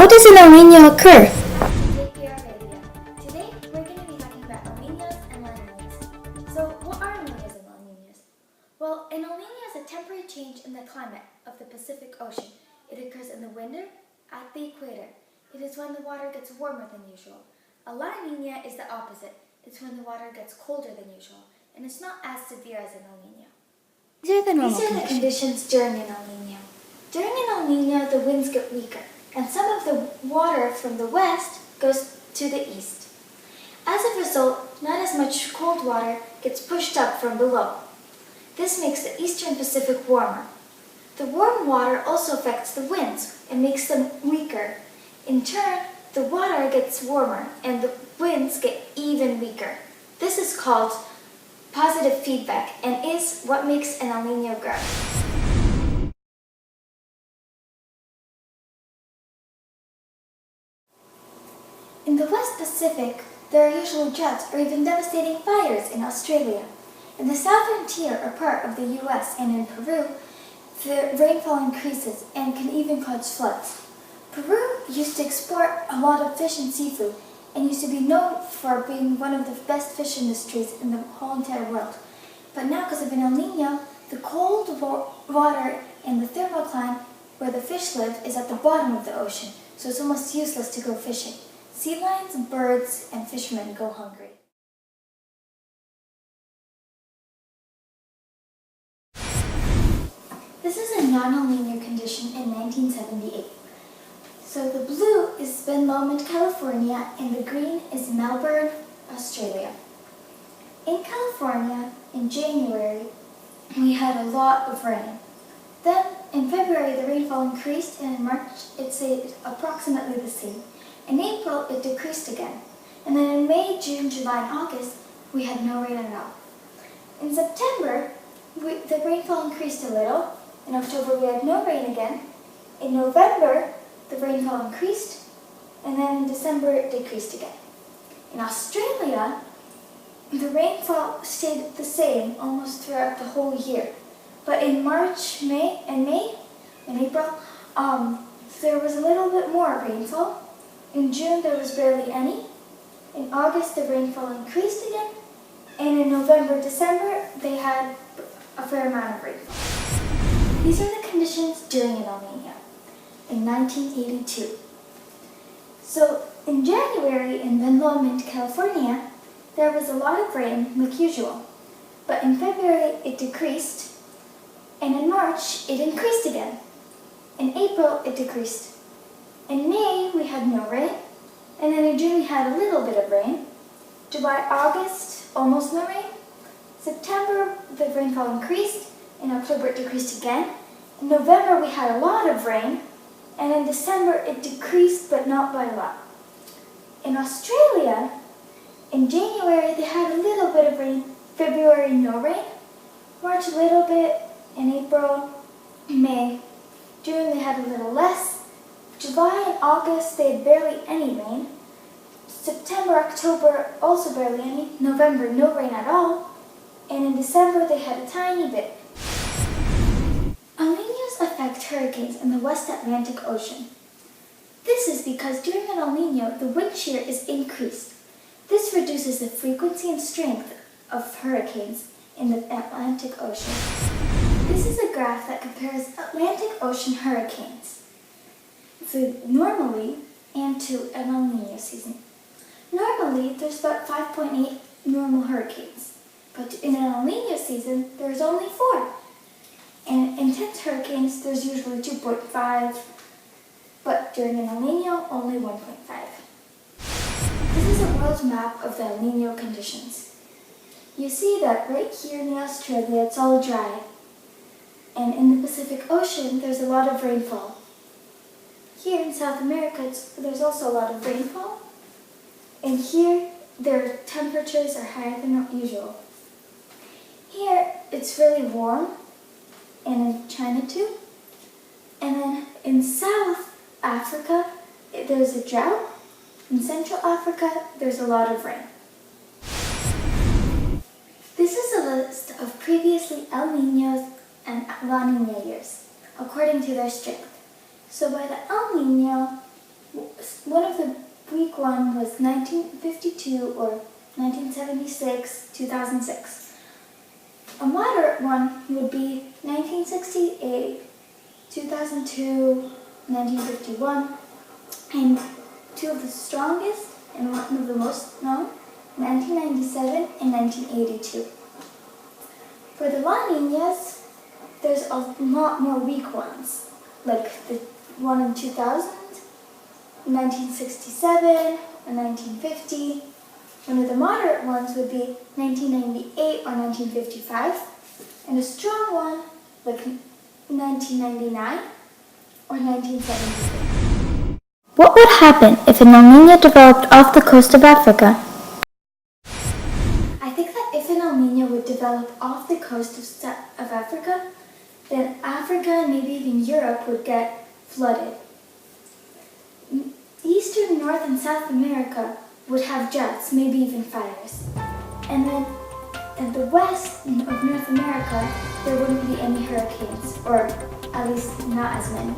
does an El Nino occur? Today, we're going to be talking about El Niños and La Niñas. So, what are El Niños and La Niñas? Well, an El Niño is a temporary change in the climate of the Pacific Ocean. It occurs in the winter at the equator. It is when the water gets warmer than usual. A La Niña is the opposite. It's when the water gets colder than usual, and it's not as severe as an El Nino. These are The conditions during an El Nino. During an El Nino, the winds get weaker, and some of the water from the west goes to the east. As a result, not as much cold water gets pushed up from below. This makes the eastern Pacific warmer. The warm water also affects the winds and makes them weaker. In turn, the water gets warmer and the winds get even weaker. This is called positive feedback and is what makes an El Nino grow. In the West Pacific, there are usually droughts or even devastating fires in Australia. In the southern tier or part of the US and in Peru, the rainfall increases and can even cause floods. Peru used to export a lot of fish and seafood and used to be known for being one of the best fish industries in the whole entire world. But now, because of an El Nino, the cold water and the thermocline where the fish live is at the bottom of the ocean, so it's almost useless to go fishing. Sea lions, birds, and fishermen go hungry. This is a non-El Nino condition in 1978. So the blue is Ben Lomond, California, and the green is Melbourne, Australia. In California, in January, we had a lot of rain. Then, in February, the rainfall increased, and in March, it stayed approximately the same. In April, it decreased again. And then in May, June, July, and August, we had no rain at all. In September, the rainfall increased a little. In October, we had no rain again. In November, the rainfall increased. And then in December, it decreased again. In Australia, the rainfall stayed the same almost throughout the whole year. But in March, May, and April, there was a little bit more rainfall. In June, there was barely any. In August, the rainfall increased again. And in November, December, they had a fair amount of rainfall. These are the conditions during an El Nino in 1982. So, in January in Ben Lomond, California, there was a lot of rain like usual. But in February, it decreased. And in March, it increased again. In April, it decreased. In May, we had no rain, and then in June we had a little bit of rain. July, August, almost no rain. September, the rainfall increased. In October, it decreased again. In November, we had a lot of rain, and in December, it decreased, but not by a lot. In Australia, in January, they had a little bit of rain. February, no rain. March, a little bit. In April, May, June, they had a little less. July and August, they had barely any rain. September, October, also barely any. November, no rain at all. And in December, they had a tiny bit. El Niños affect hurricanes in the West Atlantic Ocean. This is because during an El Nino, the wind shear is increased. This reduces the frequency and strength of hurricanes in the Atlantic Ocean. This is a graph that compares Atlantic Ocean hurricanes normally and to an El Nino season. Normally, there's about 5.8 normal hurricanes, but in an El Nino season, there's only 4. And intense hurricanes, there's usually 2.5, but during an El Nino, only 1.5. This is a world map of the El Nino conditions. You see that right here in Australia, it's all dry. And in the Pacific Ocean, there's a lot of rainfall. Here in South America, there's also a lot of rainfall. And here, their temperatures are higher than usual. Here, it's really warm, and in China too. And then in South Africa, there's a drought. In Central Africa, there's a lot of rain. This is a list of previously El Niños and La Niña years, according to their strength. So by the El Nino, One of the weak ones was 1952 or 1976, 2006. A moderate one would be 1968, 2002, 1951, and two of the strongest and one of the most known, 1997 and 1982. For the La Niñas, there's a lot more weak ones, like the one in 2000, 1967, or 1950. One of the moderate ones would be 1998 or 1955, and a strong one like 1999 or 1973. What would happen if an El Niño developed off the coast of Africa? I think that if an El Niño would develop off the coast of Africa, then Africa and maybe even Europe would get flooded. Eastern, North, and South America would have droughts, maybe even fires. And then in the west of North America, there wouldn't be any hurricanes, or at least not as many.